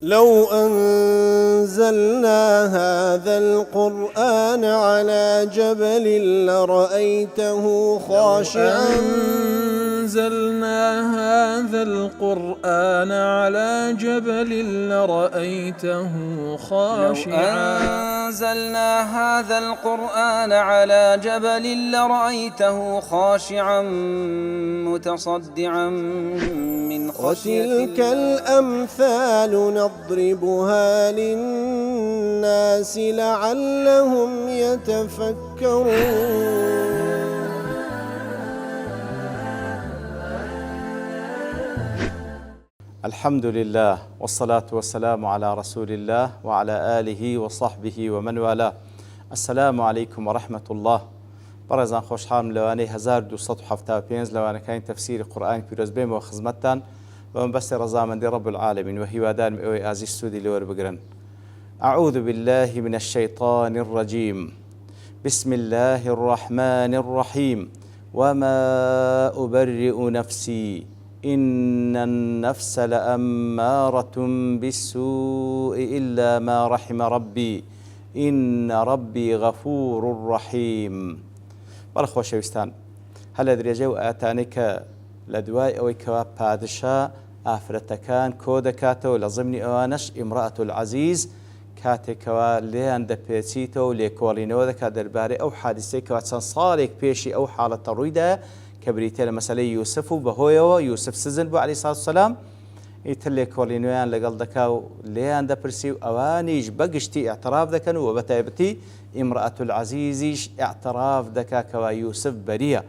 لو أنزلنا هذا القرآن على جبل لرأيته خاشعا أنزلنا هذا القرآن على جبل لرأيته خاشعا أنزلنا هذا القرآن على جبل لرأيته خاشعا متصدعا من خشية وتلك الأمثال نضربها للناس لعلهم يتفكرون. الحمد لله والصلاة والسلام على رسول الله وعلى آله وصحبه ومن والاه. السلام عليكم ورحمة الله. بەڕێزان خۆشحاڵم لەوانەی 1275 لەوانەکانی تەفسیری قورئانی پیرۆز بێمەوە خزمەتتان بەم بەستی ڕەزامەندی رب العالمین وهیوادارم ئەوەی ئازیز سوودی لێوەربگرن. أعوذ بالله من الشيطان الرجيم. بسم الله الرحمن الرحيم. وما أبرئ نفسي إن النفس لأمارة بالسوء إلا ما رحم ربي إن ربي غفور رحيم. بەڵە خۆشەویستان، هە لە درێژەی و ئاەتانەی کە لە دوای ئەوەی کەوا پادشا ئافرەتەکان کۆ دەکاتەوە لە ضمنی ئەوانەش ئیمرأەت العەزیز کاتێکەوە لێیان دەپێچیتەوە و لێکۆڵینەوە دەکات دەربارەی ئەو حادیسەی کەوا چەند ساڵێک پێشی ئەو حاڵەتە ڕوویدا کە بریتە لە مەسەلەی یوسف و بەهۆیەوە یوسف سزن بوو عەلەیهی سەلاتو وسەلام، ئیتر لێکۆڵینەوەیان لەگەڵ دەکا و لێیان دەپرسی و ئەوانیش بەگشتی ئاعتراف دەکەن و بەتایبەتی ئیمرأەت العەزیزیش ئاعتراف دەکا کەوا یوسف بەریە.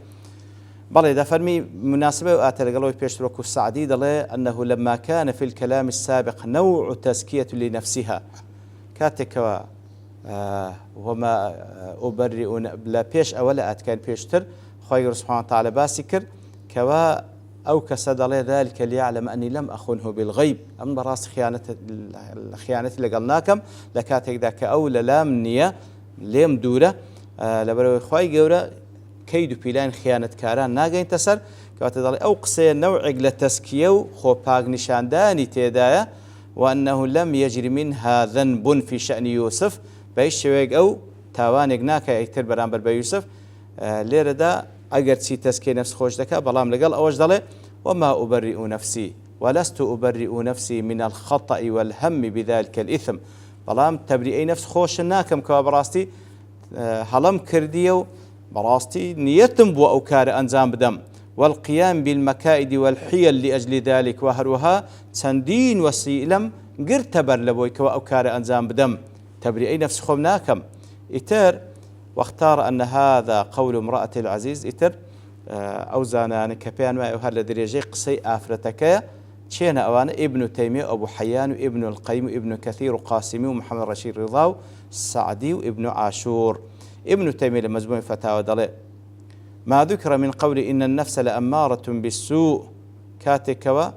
بەڵێ دەفەرمی مناسبەی و ئاتە لەگەڵەوەی پێشتر وەکو سعدی دەڵێ ئەنەه لەما کان في الكلام السابق نوع تزكية لنفسها، کاتێکەوە وما أبرئ لە پێش ئەوە لە ئاتکان پێشتر خۆی سبحانه وتعالى باسی کرد کەوا ئەو کەسە دەڵێ ذلك ليعلم أني لم أخنه بالغيب، ئەم بەڕاست خیانەتی لەگەڵ ناکەم لە کاتێکدا کە ئەو لە لام نییە لێم دوورە، لەبەرەوەی خوای گەورە کەید و پیلان خیانەتکاران ناگەینتە سەر، کەواتە دەڵێ ئەو قسەیە نەوعێک لە تەسکیە و خۆپاک نیشاندانی تێدایە وأنه لم يجري منها ذنب في شأن يوسف، بەهیچ شێوەیەک ئەو تاوانێک ناکە ئەیتر بەرامبەر بە یوسف. لێرەدا ئەگەر چی تەسکیە نەفس خۆش دەکا، بەڵام لەگەڵ ئەوەش دەڵێ وما أبرئ نفسي ولست أبرئ نفسي من الخطأ والهم بذلك الإثم، بەڵام تەبریئەی نەفس خۆشن ناکەم کەوا بەڕاستی هەڵم کردیە و بەڕاستی نیەتم بووە ئەو کارە ئەنجام بدەم. والقيام بالمكائد والحيل لأجل ذلك، وهروها چەندین وەسیلەم گرتە بەر لەبۆی کەوا ئەو کارە ئەنجام بدەم، تەبریئەی نەفس خۆم ناکەم. ئیتر واختار أن هذا قول امرأة العزيز، ئیتر ئەو زانانە کە پێیان وایە هەر لە درێژەی قسەی ئافرەتەکەیە چێنە ئەوانە ئیبن تەیمیە و ئەبو حەیان و ئیبن القەیم و ئیبن کەثیر و قاسمی و محەممەد ڕەشید ڕیضا و سعدی و ئیبن عاشور. ئیبن تەیمیە لە مەجموعی فتاوە دەڵێ ما ذكر من قول إن النفس لأمارة بالسوء، كاتكوا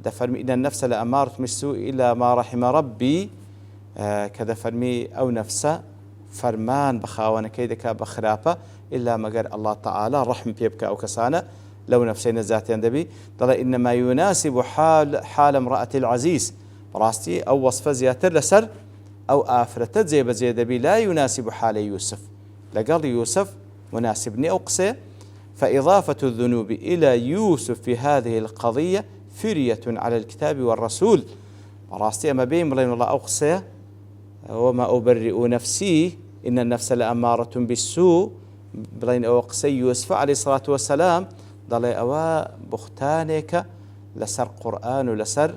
دفرمي إن النفس لأمارة بالسوء إلا ما رحم ربي، كذا فرمي أو نفسه فرمان بخاوانە كيدك بخرافة إلا مقر الله تعالى رحم بيبكى أو كسانة لو نفسين ذاتيا دبي. قال إنما يناسب حال امرأة العزيز، براستي أو وصفة زياتر لسر أو آفرة زي بزي دبي لا يناسب حال يوسف، لقال يوسف مناسبني أو قصة. فإضافة الذنوب إلى يوسف في هذه القضية فرية على الكتاب والرسول، براستي أما بين بلين الله أو قصة وما أبرئ نفسي إن النفس لأمارة بالسوء بلين أو قصة يوسف عليه الصلاة والسلام ضلي أوا بختانك لسر قرآن ولسر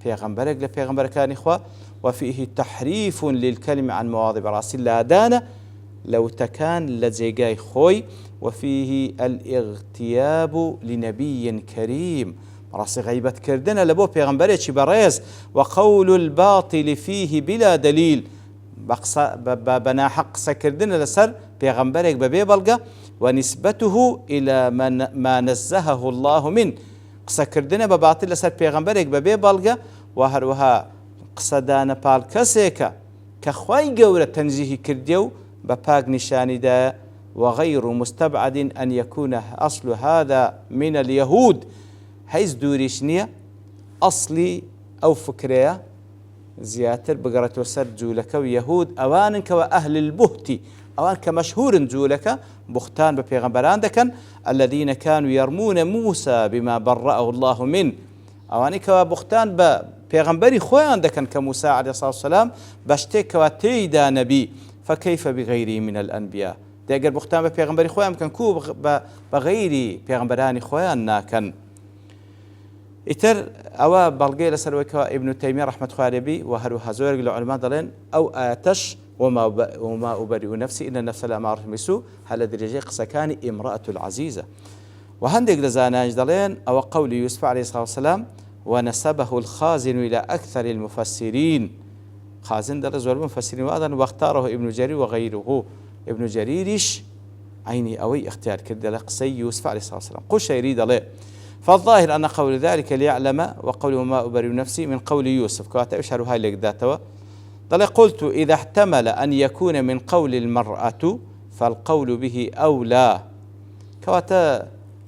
بيغمبرك لبيغمبر كان إخوة، وفيه تحريف للكلمة عن مواضع براسي لا دانا لو تكان لزيقاي خوي، وفيه الاغتياب لنبي كريم، راسي غيبة كردنا لبو بيغمبريتش بريز، وقول الباطل فيه بلا دليل، بنا حق سكردنا لسر بيغمبريك ببي بلغة، ونسبته إلى ما نزهه الله من، قسكردنا بباطل لسر بيغمبريك ببي بلغة، وهروها قصدان بالكسيكا كخواي قورة تنزيه كرديو بباق نشاني دا، وغير مستبعد أن يكون أصل هذا من اليهود، هيز دوريش نية أصلي ئەو فکرەیە زیاتر بگەڕێتەوە سەر جوولەکە و یەهود ئەوانن کەوە ئەهل البهتی ئەوان کە مەشهورن جوولەکە بوختان بە پێغەمبەران دەکەن الذين كانوا يرمون موسى بما برأه الله منه ئەوانەی کەوا بوختان بە پێغەمبەری خۆیان دەکەن کە موسى عليه الصلاة والسلام بە شتێکەوە تێیدا نەبی فكيف بغيره من الأنبياء دەگەر بوختان بە پێغەمبەری خۆیان بکەن کو بە غەیری پێغەمبەرانی خۆیان ناکەن. ئیتر ئەوە بەڵگەی لەسەرەوەیکەوە ئیبن تەیمیە ڕەحمەتوخی عەلەیهی و هەروەها زۆرێک لە عولەما دەڵێن ئەو ئایەتەش وما أبرئ نفسي إن النفس لأمارة بالسوء هل درجة قسكاني امرأة العزيزة وهندق لزاناج دلين أو قول يوسف عليه الصلاة والسلام ونسبه الخازن إلى أكثر المفسرين خازن دل زور المفسرين وأيضا واختاره ابن جرير وغيره ابن جريرش عيني أوي اختيار كده لقصي يوسف عليه الصلاة والسلام قل شيء يريد عليه فالظاهر أن قول ذلك ليعلم وقوله ما أبرئ نفسي من قول يوسف كواتا يشعر هاي لك ذاته قال قلت إذا احتمل أن يكون من قول المرأة فالقول به أولى كواتا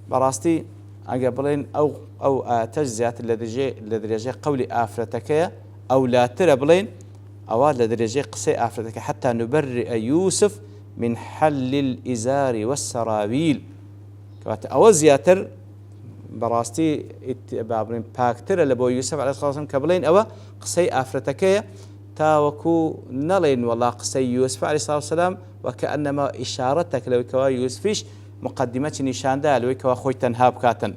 براستي أقبلين أو تجزئات الذي قول آفرتك أو لا تربلين أو الذي قصي آفرتك حتى نبرئ يوسف من حل الإزار والسراويل كواتا أو زياتر براستي بابلين باكتر لبو يوسف عليه الصلاة والسلام كبلين أو قصي آفرتك تاوكو نلين والله قصي يوسف عليه الصلاة والسلام وكأنما إشارتك لو كوا يوسفيش مقدمة نشان دا لو كوا خوي تنهاب كاتن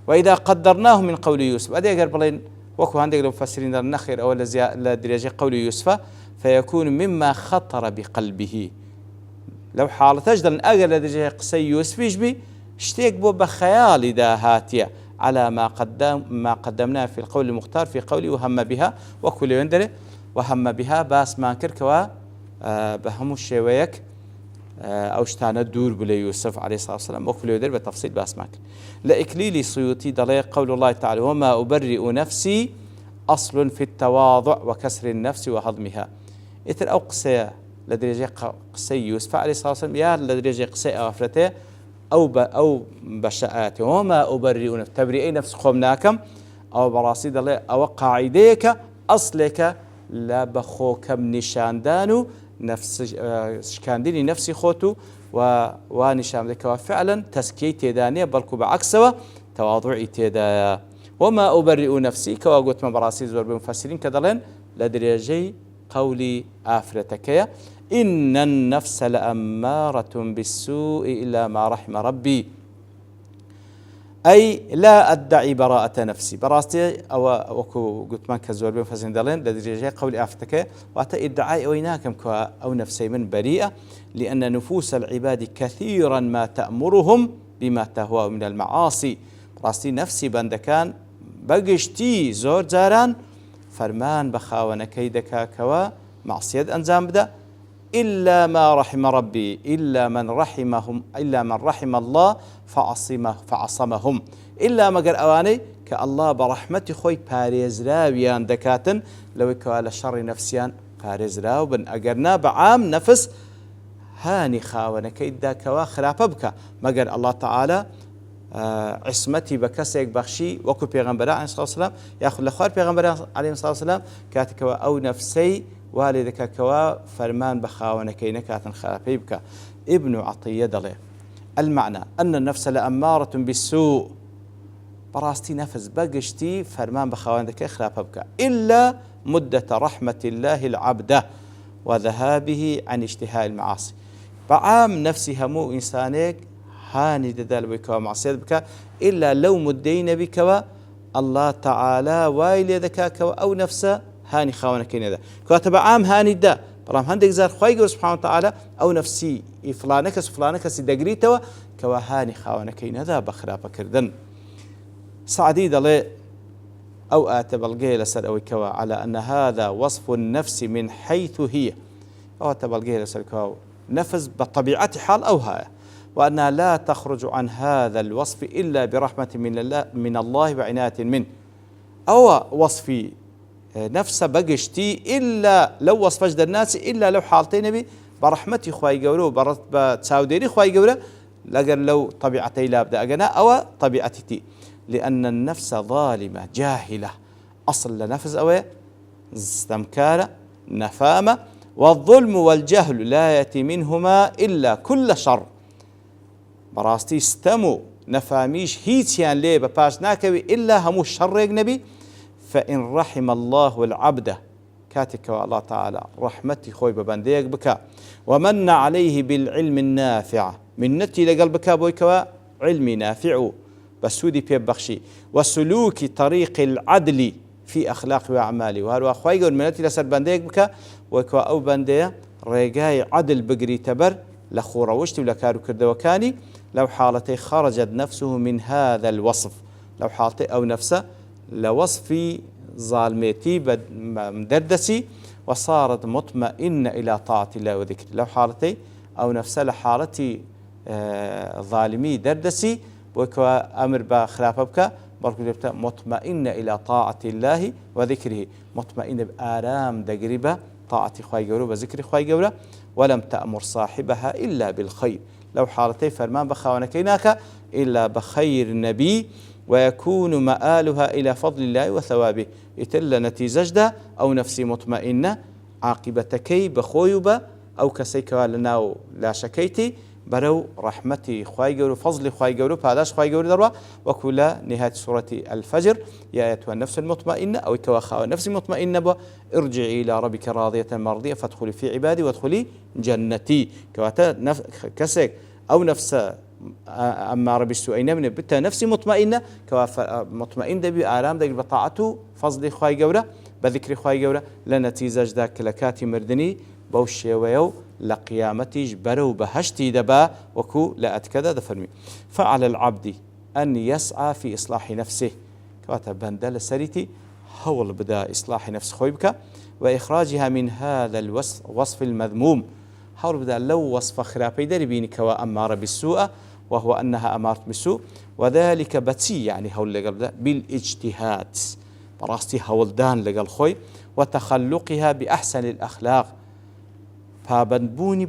وإذا قدرناه من قول يوسف أدي قربلين وكو عندك لو مفسرين النخير أو لدرجة قول يوسف فيكون مما خطر بقلبه لو حالة تجدل أقل لدرجة قصي يوسفيش بي اشتيك بو بخيال دا هاتيا على ما قدمناه في القول المختار في قوله وهم بها وكل يندره وهم بها باس ما كركوا بهم الشويك أو شتانا دور بلي يوسف عليه الصلاة والسلام وكل يدر بتفصيل باس ما كر لإكليل سيوطي دليل قول الله تعالى وما أبرئ نفسي أصل في التواضع وكسر النفس وهضمها إثر أو قصي لدرجة قصي يوسف عليه الصلاة والسلام يا لدرجة قصي أفرته أو بشاءاته وما أبرئ نفسي تبرئي نفس خمناكم أو براسي دليل أو قاعديك أصلك لا بخوك من نشاندانو نفس شكانديني نفسي خوتو ونشان ذلك فعلا تسكي تيدانية بلكو بعكسه تواضعي تيدا وما أبرئ نفسي كوا قلت من براسي زور بمفسرين كدلين لدرجي قولي آفرتك إن النفس لأمارة بالسوء إلا ما رحم ربي أي لا أدعي براءة نفسي براستي أو قلت من كزور بين فزين دلين لدرجة قول آفتك وأتى ادعاء ويناكم أو نفسي من بريئة لأن نفوس العباد كثيرا ما تأمرهم بما تهوى من المعاصي براستي نفسي بندكان بقشتي زور زاران فرمان بخاون كيدك كوا معصية أنزام بدا إلا ما رحم ربي إلا من رحم الله فعصمهم إلا ما قال أواني كالله برحمتي خوي باريزراويان دكاتن لو كوالا شر نفسيان باريزراو بن أقرنا بعام نفس هاني خاونا كيدا كوا خلافة بك ما قال الله تعالى عصمتي بكسيك بخشي وكو بيغمبرا عليه الصلاة والسلام يأخذ لخوار بيغمبرا عليه الصلاة والسلام كاتكوا أو نفسي والدك كوا فرمان بخاونا كينا كاتن خلافة بك ابن عطية دلي المعنى أن النفس لأمارة بالسوء براستي نفس بقشتي فرمان بخاونا كي خلافة بك إلا مدة رحمة الله العبد وذهابه عن اشتهاء المعاصي بعام نفسي همو إنسانيك هاني ددال بك معصية بك إلا لو مدين بك الله تعالى وايل ذكاك أو نفسه هاني خاونا كين ذا كاتب عام هاني دا برام هندك زار خواي سبحانه وتعالى أو نفسي فلانك سيدقريتوا كوا هاني خاونا كين ذا بخرافة كردن سعدي دلي أو آتب القيل سر أو كوا على أن هذا وصف النفس من حيث هي أو آتب القيل سر كوا نفس بطبيعة حال أو هاي وأنها لا تخرج عن هذا الوصف إلا برحمة من الله وعناية منه أو وصفي نفس بقشتي إلا لو وصف جد الناس إلا لو حالتين بي برحمتي خواي قولو بتساوديري خواي قولو لقن لو طبيعتي لا أبدأ أقنا أو طبيعتي لأن النفس ظالمة جاهلة أصل لنفس أوي استمكار نفامة. والظلم والجهل لا يأتي منهما إلا كل شر. براستي استمو نفاميش هيتيان ليه بباش ناكوي إلا همو الشر نبي. فإن رحم الله العبد كاتك الله تعالى رحمتي خوي ببنديك بكا ومن عليه بالعلم النافع من نتي لقلبك بويكوا علمي نافع بسودي بيبخشي وسلوك طريق العدل في أخلاق وأعمالي. وهذا خوي قول من نتي لسر بنديك بكا ويكوا أو بندية رجاي عدل بقري تبر لخورة وشتي ولكارو كردوكاني لو حالتي خرجت نفسه من هذا الوصف. لو حالتي أو نفسه لوصفي ظالمتي مدردسي وصارت مطمئنة إلى طاعة الله وذكره. لو حالتي أو نفسه لحالتي ظالمي دردسي وكوا أمر بخلافك بركو مطمئنة إلى طاعة الله وذكره مطمئنة بآرام دقربة طاعة خواي قوله وذكر خواي قوله ولم تأمر صاحبها إلا بالخير. لو حالتي فرمان بخاونكيناك إلا بخير النبي ويكون مآلها إلى فضل الله وثوابه. يتل نتيجة أو نفسي مطمئنة عاقبتكي بخويبة أو كسيكوا لنا لا شكيتي برو رحمتي خواي قولو فضل خواي قولو باداش خواي قولو دروا. وكلا نهاية سورة الفجر يا أيتها النفس المطمئنة أو كواخا النفس المطمئنة ارجعي إلى ربك راضية مرضية فادخلي في عبادي وادخلي جنتي. كواتا كسيك أو نفس أما ربي السوء من بتا نفسي مطمئنة مطمئنة بآرام دقل بطاعته فضل خواي قولو بذكر خواي قولو لنتيجة ذاك لكاتي مردني بوشي ويو لقيامتي برو بهشتي دبا وكو لا أتكذا دفرمي. فعلى العبد أن يسعى في إصلاح نفسه كواتا بندل سريتي هول بدا إصلاح نفس خويبك وإخراجها من هذا الوصف المذموم. هول بدا لو وصف خرابي دربيني كوا أمار بالسوء وهو أنها أمارت بالسوء وذلك بتي يعني هول لقل بالاجتهاد براستي هولدان لقل خوي وتخلقها بأحسن الأخلاق فابنبوني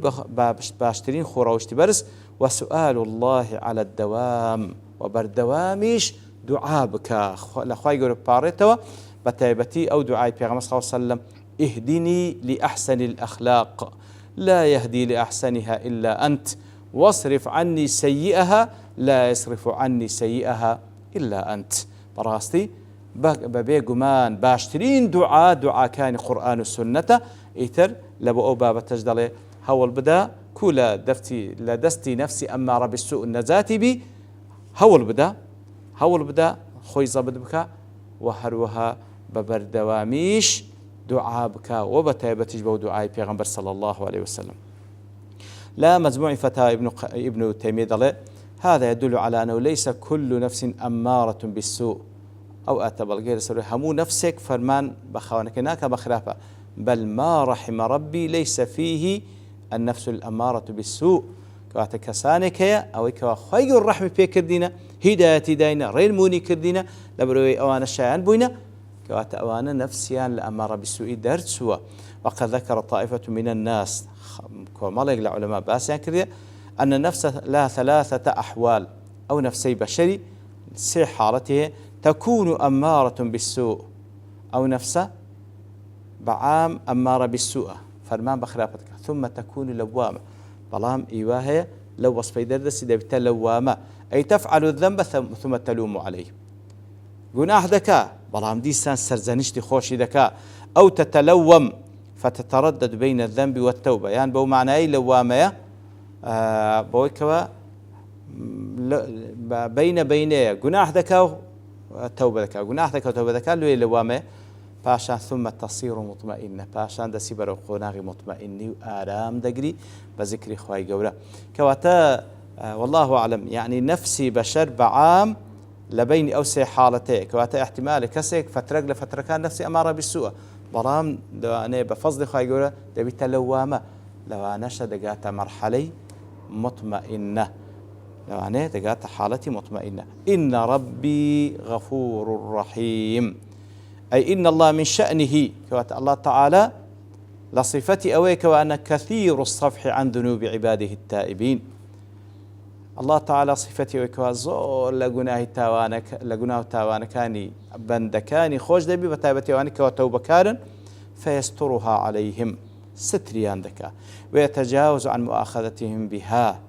باشترين خوراوشتي برس وسؤال الله على الدوام وبردواميش دعاء بك لخواي قول باريتوا بتايبتي أو دعاء بيغمس صلى الله عليه وسلم اهدني لأحسن الأخلاق لا يهدي لأحسنها إلا أنت واصرف عني سيئها لا يصرف عني سيئها إلا أنت. براستي ببيقمان باشترين دعاء كان قرآن السنة إيتر لبو بابا تجدلي هول بدا كولا دفتي لدستي نفسي أمارة بالسوء النزاتي بي هول بدا خوي زبد بك وهروها ببردواميش دعاء بك وبتايبتج بو دعاء بيغمبر صلى الله عليه وسلم. لا مجموع فتاة ابن تيمية دلي هذا يدل على أنه ليس كل نفس أمارة بالسوء أو أتبال غير سوري همو نفسك فرمان بخوانك هناك بخلافة بل ما رحم ربي ليس فيه النفس الأمارة بالسوء كواتا كسانك أو كوا خير الرحمة في كردينا هداية داينا غير موني كردينا لبروي أوانا الشيعان بوينا كواتا أوانا نفسيان الأمارة بالسوء دارت سوا. وقد ذكر طائفة من الناس كما لا يقلع علماء باسيان كردية أن النفس لها 3 أحوال أو نفسي بشري سي حالته تكون أمارة بالسوء أو نفسه بعام أمارة بالسوء فرمان بخرافتك ثم تكون لوامة بلام إيواهي لو وصفي دردسي دبت لوامة أي تفعل الذنب ثم تلوم عليه قناح دكا بلام ديسان سرزنشتي خوشي دكا أو تتلوم فتتردد بين الذنب والتوبة يعني بو معنى أي لوامة بويكوا بين قناح دكا وتوبة دكا قناح دكا وتوبة دكا لوامة باشان ثم تصير مطمئنة باشان دسي برو قناغي مطمئني وآرام دقري بذكر خواهي قولا كواتا والله أعلم يعني نفسي بشر بعام لبين أو سي حالتين كواتا احتمال كسيك فترق لفترة كان نفسي أمارة بالسوء برام لو أنا بفضل خواهي قولا دبي تلوامة لو أنا شدقات مرحلي مطمئنة لو أنا دقات حالتي مطمئنة إن ربي غفور رحيم أي إن الله من شأنه كوات الله تعالى لصفتي أويك وأنا كثير الصفح عن ذنوب عباده التائبين. الله تعالى صفتي أويك وزور لقناه تاوانا كاني بندكاني خوش دبي بتايبتي وأنا كوتوبة كارن فيسترها عليهم ستريان دكا ويتجاوز عن مؤاخذتهم بها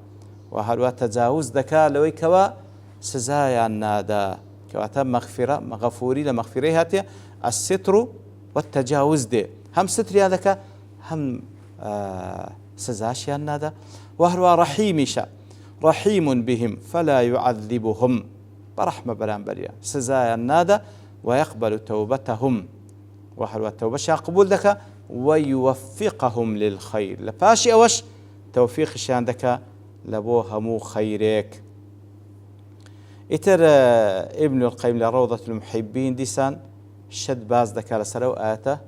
وهل تجاوز دكا لوي كوا سزايا نادا كواتا مغفرة مغفوري لمغفرة هاتيا الستر والتجاوز دي هم ستريان دكا هم سزاشيا نادا وهو رحيمشا رحيم بهم فلا يعذبهم برحمة بلان بريا سزايا نادا ويقبل توبتهم وهل التوبة قبول دكا ويوفقهم للخير لباشي أوش توفيق شان دكا لبو همو خيريك إتر ابن القيم لروضة المحبين ديسان شد باز دكا لسرو آتا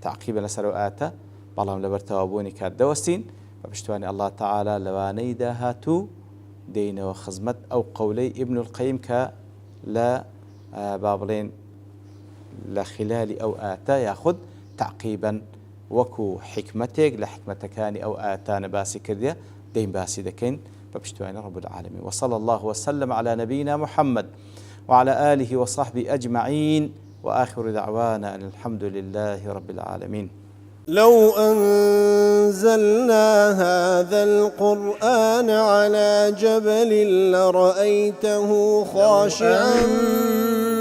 تعقيبا لسرو آتا بلام لبرتوابوني كاد دوستين فبشتواني الله تعالى لواني داهاتو دين وخزمت أو قولي ابن القيم لا بابلين لخلال أو آتا ياخذ تعقيبا وكو حكمتك لحكمتكاني أو آتان باسي كرديا دين باسي دكين فبشتواني رب العالمين وصلى الله وسلم على نبينا محمد وعلى آله وصحبه أجمعين وآخر دعوانا أن الحمد لله رب العالمين. لو أنزلنا هذا القرآن على جبل لرأيته خاشعا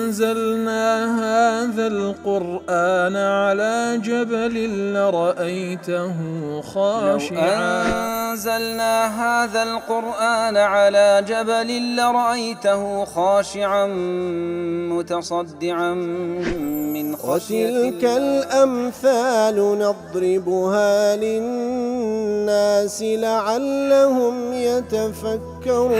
أنزلنا هذا القرآن على جبل لرأيته خاشعا أنزلنا هذا القرآن على جبل لرأيته خاشعا متصدعا من خشية الله. وتلك الأمثال نضربها للناس لعلهم يتفكرون.